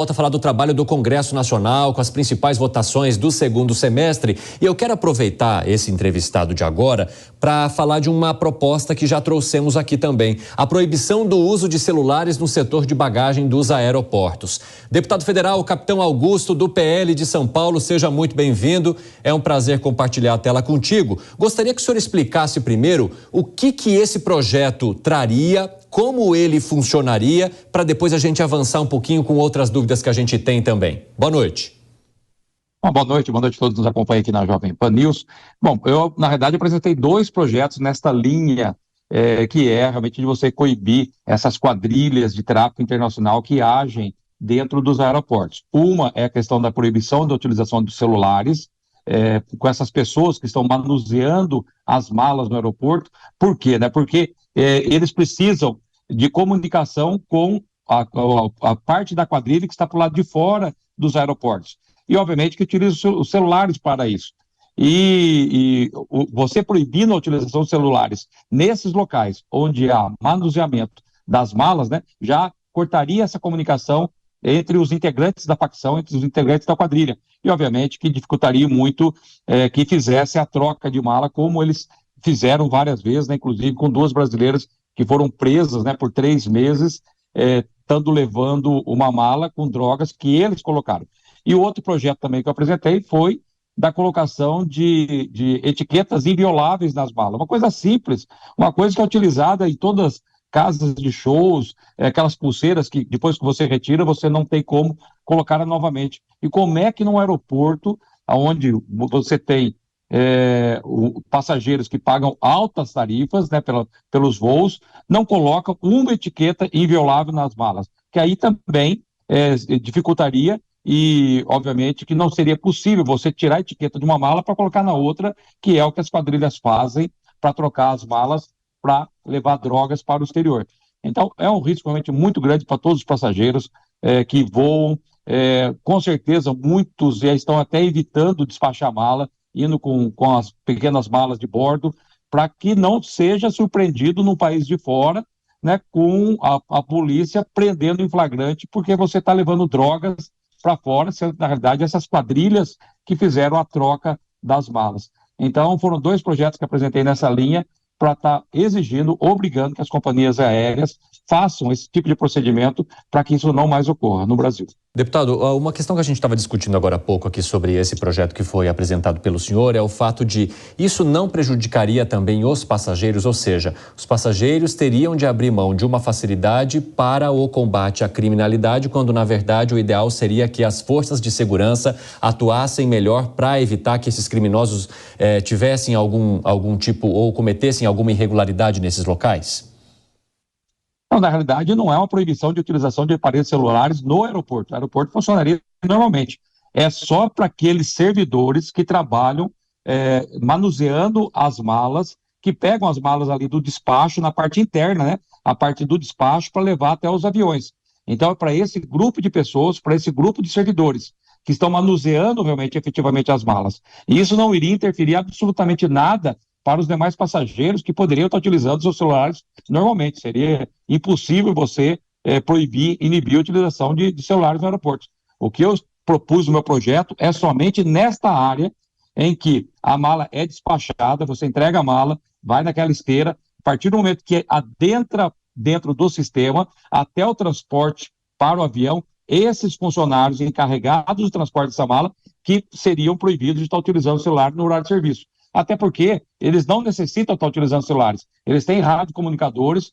Volta a falar do trabalho do Congresso Nacional com as principais votações do segundo semestre. E eu quero aproveitar esse entrevistado de agora para falar de uma proposta que já trouxemos aqui também. A proibição do uso de celulares no setor de bagagem dos aeroportos. Deputado federal, capitão Augusto, do PL de São Paulo, seja muito bem-vindo. É um prazer compartilhar a tela contigo. Gostaria que o senhor explicasse primeiro o que esse projeto traria, como ele funcionaria, para depois a gente avançar um pouquinho com outras dúvidas que a gente tem também. Boa noite. Bom, boa noite a todos que nos acompanham aqui na Jovem Pan News. Bom, eu, na verdade, apresentei 2 projetos nesta linha, que é realmente de você coibir essas quadrilhas de tráfico internacional que agem dentro dos aeroportos. Uma é a questão da proibição da utilização dos celulares, com essas pessoas que estão manuseando as malas no aeroporto. Por quê? Porque eles precisam de comunicação com a parte da quadrilha que está para o lado de fora dos aeroportos. E, obviamente, que utilizam os celulares para isso. Você proibindo a utilização de celulares nesses locais onde há manuseamento das malas, né, já cortaria essa comunicação entre os integrantes da facção, entre os integrantes da quadrilha. E, obviamente, que dificultaria muito que fizesse a troca de mala, como eles fizeram várias vezes, né, inclusive com 2 brasileiras que foram presas, né, por 3 meses, estando levando uma mala com drogas que eles colocaram. E o outro projeto também que eu apresentei foi da colocação de etiquetas invioláveis nas malas. Uma coisa simples, uma coisa que é utilizada em todas as casas de shows, aquelas pulseiras que depois que você retira, você não tem como colocar novamente. E como é que num aeroporto, onde você tem passageiros que pagam altas tarifas, né, pelos voos, não colocam uma etiqueta inviolável nas malas, que aí também dificultaria e, obviamente, que não seria possível você tirar a etiqueta de uma mala para colocar na outra, que é o que as quadrilhas fazem para trocar as malas para levar drogas para o exterior. Então, é um risco realmente muito grande para todos os passageiros que voam. Com certeza, muitos já estão até evitando despachar mala, indo com as pequenas malas de bordo, para que não seja surpreendido no país de fora, né, com a polícia prendendo em flagrante, porque você está levando drogas para fora, sendo, na realidade, essas quadrilhas que fizeram a troca das malas. Então, foram 2 projetos que apresentei nessa linha para estar exigindo, obrigando que as companhias aéreas façam esse tipo de procedimento para que isso não mais ocorra no Brasil. Deputado, uma questão que a gente estava discutindo agora há pouco aqui sobre esse projeto que foi apresentado pelo senhor é o fato de isso não prejudicaria também os passageiros, ou seja, os passageiros teriam de abrir mão de uma facilidade para o combate à criminalidade, quando na verdade o ideal seria que as forças de segurança atuassem melhor para evitar que esses criminosos tivessem algum tipo ou cometessem alguma irregularidade nesses locais? Não, na realidade, não é uma proibição de utilização de aparelhos celulares no aeroporto. O aeroporto funcionaria normalmente. É só para aqueles servidores que trabalham manuseando as malas, que pegam as malas ali do despacho na parte interna, né? A parte do despacho para levar até os aviões. Então, é para esse grupo de pessoas, para esse grupo de servidores que estão manuseando realmente, efetivamente, as malas. E isso não iria interferir absolutamente nada para os demais passageiros que poderiam estar utilizando seus celulares normalmente. Seria impossível você inibir a utilização de celulares no aeroporto. O que eu propus no meu projeto é somente nesta área em que a mala é despachada, você entrega a mala, vai naquela esteira, a partir do momento que adentra dentro do sistema, até o transporte para o avião, esses funcionários encarregados do transporte dessa mala que seriam proibidos de estar utilizando o celular no horário de serviço. Até porque eles não necessitam estar utilizando celulares. Eles têm radiocomunicadores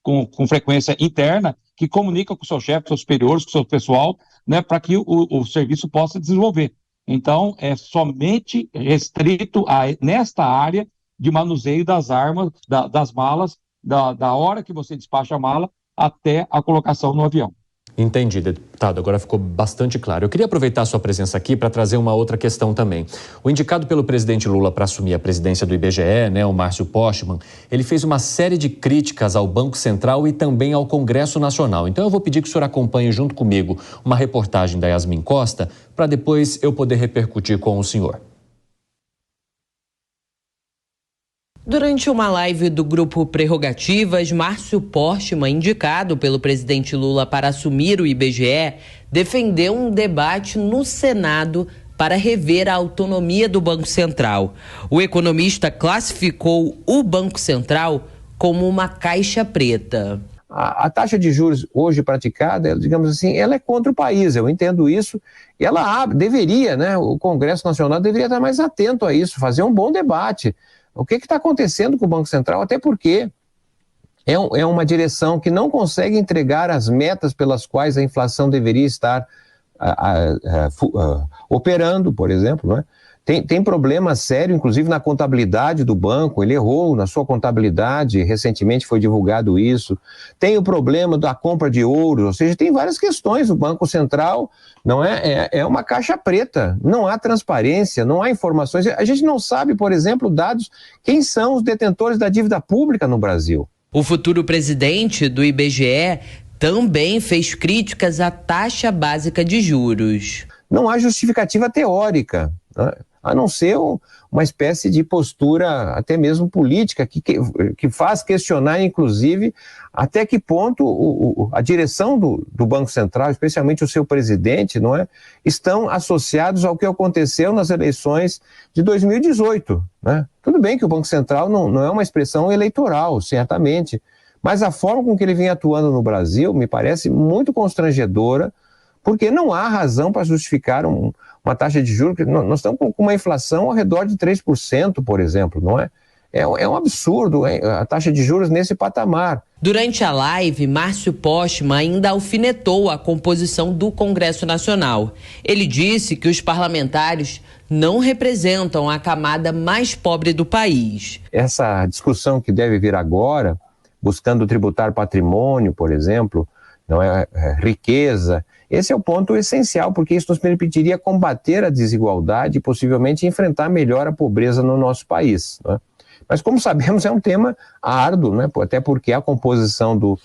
com frequência interna que comunicam com o seu chefe, com seus superiores, com o seu pessoal, né, para que o serviço possa desenvolver. Então, é somente restrito nesta área de manuseio das armas, das malas, da hora que você despacha a mala até a colocação no avião. Entendi, deputado. Agora ficou bastante claro. Eu queria aproveitar a sua presença aqui para trazer uma outra questão também. O indicado pelo presidente Lula para assumir a presidência do IBGE, né, o Márcio Postman, ele fez uma série de críticas ao Banco Central e também ao Congresso Nacional. Então eu vou pedir que o senhor acompanhe junto comigo uma reportagem da Yasmin Costa para depois eu poder repercutir com o senhor. Durante uma live do grupo Prerrogativas, Márcio Postman, indicado pelo presidente Lula para assumir o IBGE, defendeu um debate no Senado para rever a autonomia do Banco Central. O economista classificou o Banco Central como uma caixa preta. A taxa de juros hoje praticada, digamos assim, ela é contra o país, eu entendo isso. E ela deveria, né, o Congresso Nacional deveria estar mais atento a isso, fazer um bom debate. O que está acontecendo com o Banco Central? Até porque é uma direção que não consegue entregar as metas pelas quais a inflação deveria estar operando, por exemplo, né? Tem problema sério, inclusive na contabilidade do banco, ele errou na sua contabilidade, recentemente foi divulgado isso. Tem o problema da compra de ouro, ou seja, tem várias questões. O Banco Central não é uma caixa preta, não há transparência, não há informações. A gente não sabe, por exemplo, dados, quem são os detentores da dívida pública no Brasil. O futuro presidente do IBGE também fez críticas à taxa básica de juros. Não há justificativa teórica, né? A não ser uma espécie de postura até mesmo política que faz questionar, inclusive, até que ponto a direção do Banco Central, especialmente o seu presidente, não é, estão associados ao que aconteceu nas eleições de 2018. Né? Tudo bem que o Banco Central não é uma expressão eleitoral, certamente, mas a forma com que ele vem atuando no Brasil me parece muito constrangedora, porque não há razão para justificar uma taxa de juros. Nós estamos com uma inflação ao redor de 3%, por exemplo, não é? É um absurdo, hein, a taxa de juros nesse patamar. Durante a live, Márcio Postman ainda alfinetou a composição do Congresso Nacional. Ele disse que os parlamentares não representam a camada mais pobre do país. Essa discussão que deve vir agora, buscando tributar patrimônio, por exemplo, não é, riqueza. Esse é o ponto essencial, porque isso nos permitiria combater a desigualdade e possivelmente enfrentar melhor a pobreza no nosso país. Né? Mas, como sabemos, é um tema árduo, né? Até porque a composição do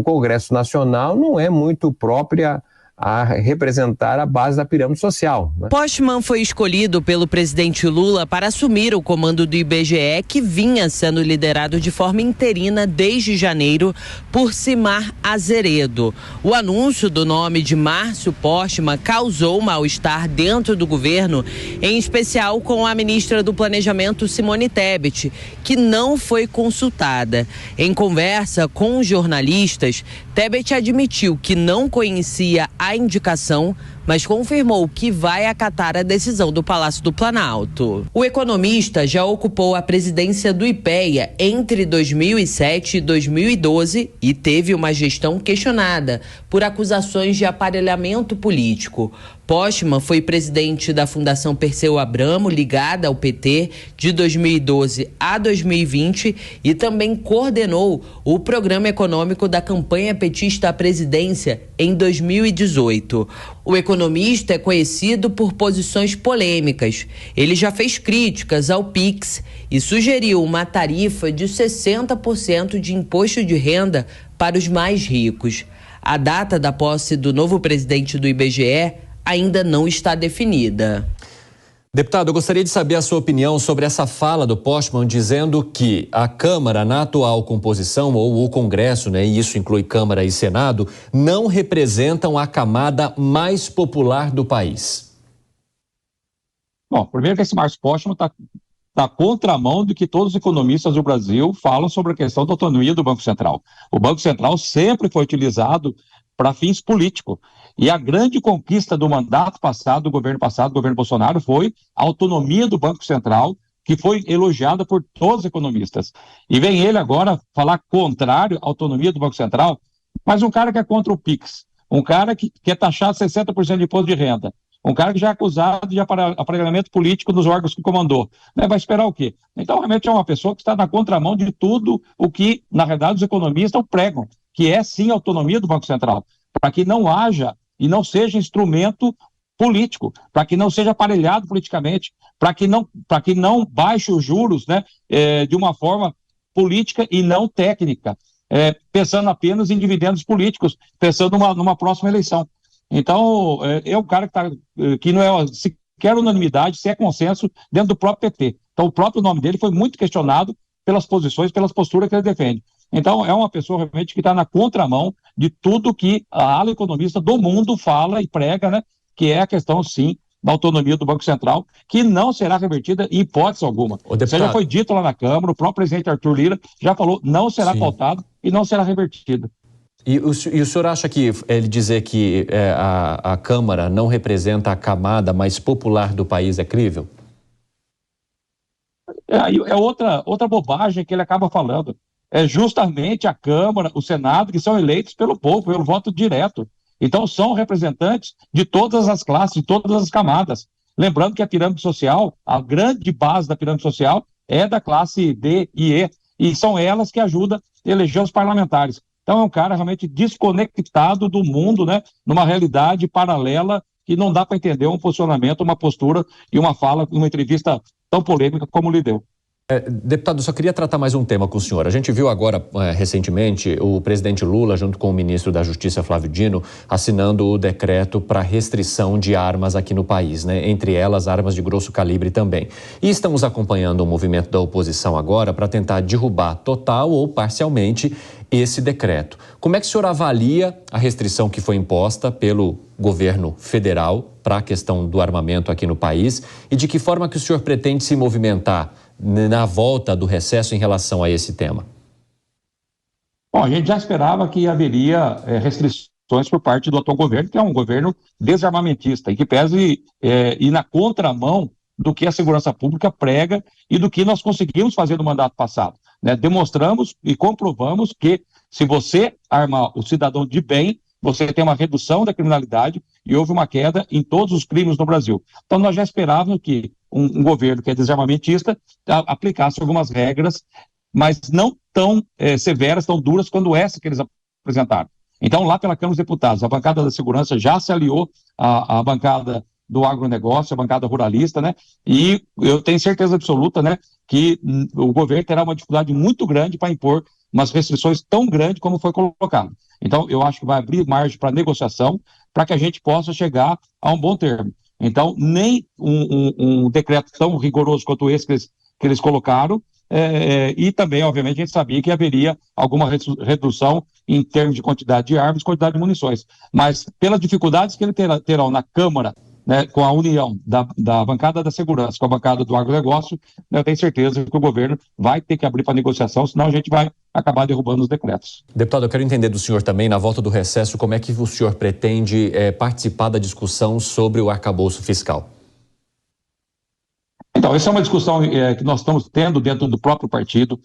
Congresso Nacional não é muito própria a representar a base da pirâmide social. Né? Postman foi escolhido pelo presidente Lula para assumir o comando do IBGE, que vinha sendo liderado de forma interina desde janeiro por Simar Azeredo. O anúncio do nome de Márcio Postman causou mal-estar dentro do governo, em especial com a ministra do Planejamento, Simone Tebet, que não foi consultada. Em conversa com os jornalistas, Tebet admitiu que não conhecia a indicação, mas confirmou que vai acatar a decisão do Palácio do Planalto. O economista já ocupou a presidência do IPEA entre 2007 e 2012 e teve uma gestão questionada por acusações de aparelhamento político. Postman foi presidente da Fundação Perseu Abramo, ligada ao PT, de 2012 a 2020 e também coordenou o programa econômico da campanha petista à presidência em 2018. O economista é conhecido por posições polêmicas. Ele já fez críticas ao Pix e sugeriu uma tarifa de 60% de imposto de renda para os mais ricos. A data da posse do novo presidente do IBGE ainda não está definida. Deputado, eu gostaria de saber a sua opinião sobre essa fala do Postman dizendo que a Câmara, na atual composição, ou o Congresso, né, e isso inclui Câmara e Senado, não representam a camada mais popular do país. Bom, primeiro que esse Márcio Postman está na contramão do que todos os economistas do Brasil falam sobre a questão da autonomia do Banco Central. O Banco Central sempre foi utilizado para fins políticos. E a grande conquista do mandato passado, do governo Bolsonaro, foi a autonomia do Banco Central, que foi elogiada por todos os economistas. E vem ele agora falar contrário à autonomia do Banco Central, mas um cara que é contra o Pix, um cara que quer taxar 60% de imposto de renda, um cara que já é acusado de aparelhamento político nos órgãos que comandou, né? Vai esperar o quê? Então, realmente é uma pessoa que está na contramão de tudo o que, na realidade, os economistas pregam, que é, sim, a autonomia do Banco Central, para que não haja e não seja instrumento político, para que não seja aparelhado politicamente, para que não baixe os juros, né, de uma forma política e não técnica, pensando apenas em dividendos políticos, pensando numa próxima eleição. Então, é um cara que não é sequer unanimidade, se é consenso dentro do próprio PT. Então, o próprio nome dele foi muito questionado pelas posições, pelas posturas que ele defende. Então, é uma pessoa realmente que está na contramão de tudo que a ala economista do mundo fala e prega, né? Que é a questão, sim, da autonomia do Banco Central, que não será revertida em hipótese alguma. Isso já foi dito lá na Câmara, o próprio presidente Arthur Lira já falou, não será pautado e não será revertida. E o senhor acha que ele dizer que a Câmara não representa a camada mais popular do país é crível? É outra bobagem que ele acaba falando. É justamente a Câmara, o Senado, que são eleitos pelo povo, pelo voto direto. Então, são representantes de todas as classes, de todas as camadas. Lembrando que a pirâmide social, a grande base da pirâmide social, é da classe D e E, e são elas que ajudam a eleger os parlamentares. Então, é um cara realmente desconectado do mundo, né, numa realidade paralela que não dá para entender um posicionamento, uma postura e uma fala, uma entrevista tão polêmica como lhe deu. Deputado, só queria tratar mais um tema com o senhor. A gente viu agora, recentemente, o presidente Lula, junto com o ministro da Justiça, Flávio Dino, assinando o decreto para restrição de armas aqui no país, né? Entre elas, armas de grosso calibre também. E estamos acompanhando o movimento da oposição agora para tentar derrubar total ou parcialmente esse decreto. Como é que o senhor avalia a restrição que foi imposta pelo governo federal para a questão do armamento aqui no país e de que forma que o senhor pretende se movimentar na volta do recesso em relação a esse tema? Bom, a gente já esperava que haveria restrições por parte do atual governo, que é um governo desarmamentista e que pese ir na contramão do que a segurança pública prega e do que nós conseguimos fazer no mandato passado, né? Demonstramos e comprovamos que se você armar o cidadão de bem, você tem uma redução da criminalidade e houve uma queda em todos os crimes no Brasil. Então, nós já esperávamos que um governo que é desarmamentista aplicasse algumas regras, mas não tão severas, tão duras quanto essa que eles apresentaram. Então, lá pela Câmara dos Deputados, a bancada da segurança já se aliou à bancada do agronegócio, a bancada ruralista, né? E eu tenho certeza absoluta, né, que o governo terá uma dificuldade muito grande para impor umas restrições tão grandes como foi colocado. Então, eu acho que vai abrir margem para negociação, para que a gente possa chegar a um bom termo. Então, nem um decreto tão rigoroso quanto esse que eles colocaram, e também, obviamente, a gente sabia que haveria alguma redução em termos de quantidade de armas, quantidade de munições. Mas, pelas dificuldades que ele terão na Câmara, né, com a união da bancada da segurança com a bancada do agronegócio, eu tenho certeza que o governo vai ter que abrir para negociação, senão a gente vai acabar derrubando os decretos. Deputado, eu quero entender do senhor também, na volta do recesso, como é que o senhor pretende participar da discussão sobre o arcabouço fiscal? Então, essa é uma discussão que nós estamos tendo dentro do próprio partido.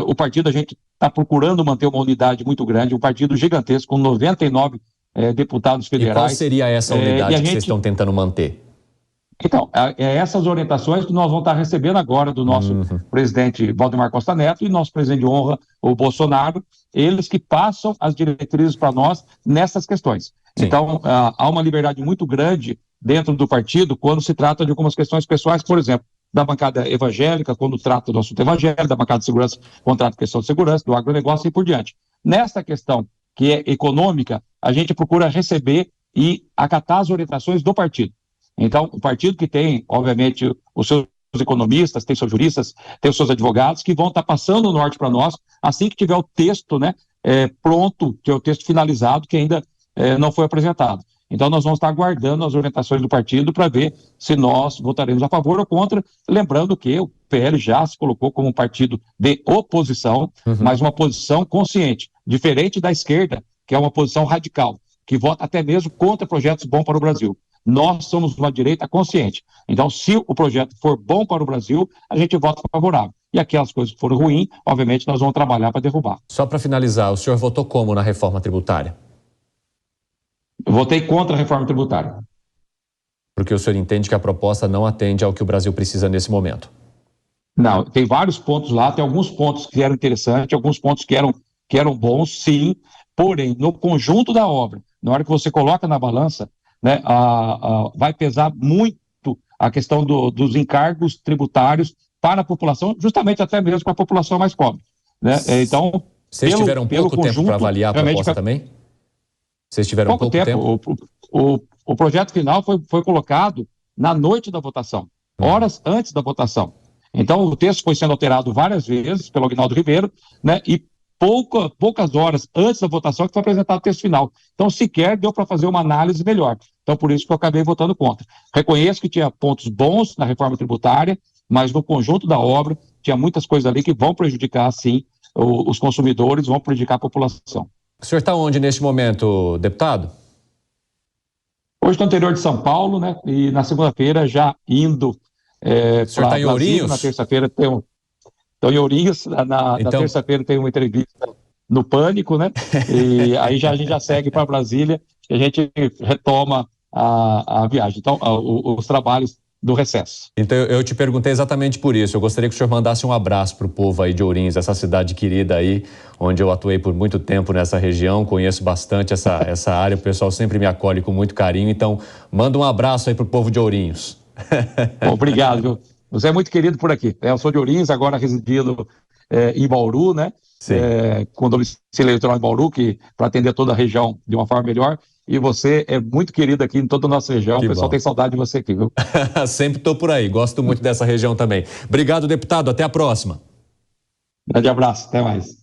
O partido, a gente está procurando manter uma unidade muito grande, um partido gigantesco, com 99 deputados federais. E qual seria essa unidade que vocês estão tentando manter? Então, essas orientações que nós vamos estar recebendo agora do nosso presidente Valdemar Costa Neto e nosso presidente de honra, o Bolsonaro, eles que passam as diretrizes para nós nessas questões. Sim. Então, há uma liberdade muito grande dentro do partido quando se trata de algumas questões pessoais, por exemplo, da bancada evangélica, quando trata do assunto evangélico, da bancada de segurança, quando trata a questão de segurança, do agronegócio e por diante. Nesta questão que é econômica, a gente procura receber e acatar as orientações do partido. Então, o partido que tem, obviamente, os seus economistas, tem seus juristas, tem os seus advogados, que vão estar passando o norte para nós, assim que tiver o texto, né, pronto, que é o texto finalizado, que ainda não foi apresentado. Então, nós vamos estar aguardando as orientações do partido para ver se nós votaremos a favor ou contra, lembrando que o PL já se colocou como um partido de oposição, mas uma posição consciente, diferente da esquerda, que é uma posição radical, que vota até mesmo contra projetos bons para o Brasil. Nós somos uma direita consciente. Então, se o projeto for bom para o Brasil, a gente vota favorável. E aquelas coisas que forem ruins, obviamente, nós vamos trabalhar para derrubar. Só para finalizar, o senhor votou como na reforma tributária? Eu votei contra a reforma tributária. Porque o senhor entende que a proposta não atende ao que o Brasil precisa nesse momento? Não, tem vários pontos lá, tem alguns pontos que eram interessantes, alguns pontos que eram bons, sim, porém, no conjunto da obra, na hora que você coloca na balança, né, vai pesar muito a questão dos encargos tributários para a população, justamente até mesmo para a população mais pobre. Né? Então, vocês tiveram pouco tempo para avaliar a proposta também? Vocês tiveram pouco tempo? O projeto final foi colocado na noite da votação, horas antes da votação. Então, o texto foi sendo alterado várias vezes pelo Aguinaldo Ribeiro, né? E poucas horas antes da votação que foi apresentado o texto final. Então, sequer deu para fazer uma análise melhor. Então, por isso que eu acabei votando contra. Reconheço que tinha pontos bons na reforma tributária, mas no conjunto da obra tinha muitas coisas ali que vão prejudicar, sim, os consumidores, vão prejudicar a população. O senhor está onde neste momento, deputado? Hoje estou no interior de São Paulo, né? E na segunda-feira já indo O senhor está em Ourinhos? Na terça-feira tem Estou em Ourinhos, na terça-feira tem uma entrevista no Pânico, né? E aí a gente já segue para Brasília e a gente retoma a viagem. Então, os trabalhos do recesso. Então, eu te perguntei exatamente por isso. Eu gostaria que o senhor mandasse um abraço para o povo aí de Ourinhos, essa cidade querida aí, onde eu atuei por muito tempo nessa região, conheço bastante essa área, o pessoal sempre me acolhe com muito carinho. Então, manda um abraço aí para o povo de Ourinhos. Obrigado, viu? Você é muito querido por aqui. Eu sou de Ourinhos, agora residindo em Bauru, né? Com domicílio eleitoral em Bauru, para atender toda a região de uma forma melhor. E você é muito querido aqui em toda a nossa região. O pessoal tem saudade de você aqui, viu? Sempre estou por aí. Gosto muito dessa região também. Obrigado, deputado. Até a próxima. Grande abraço. Até mais.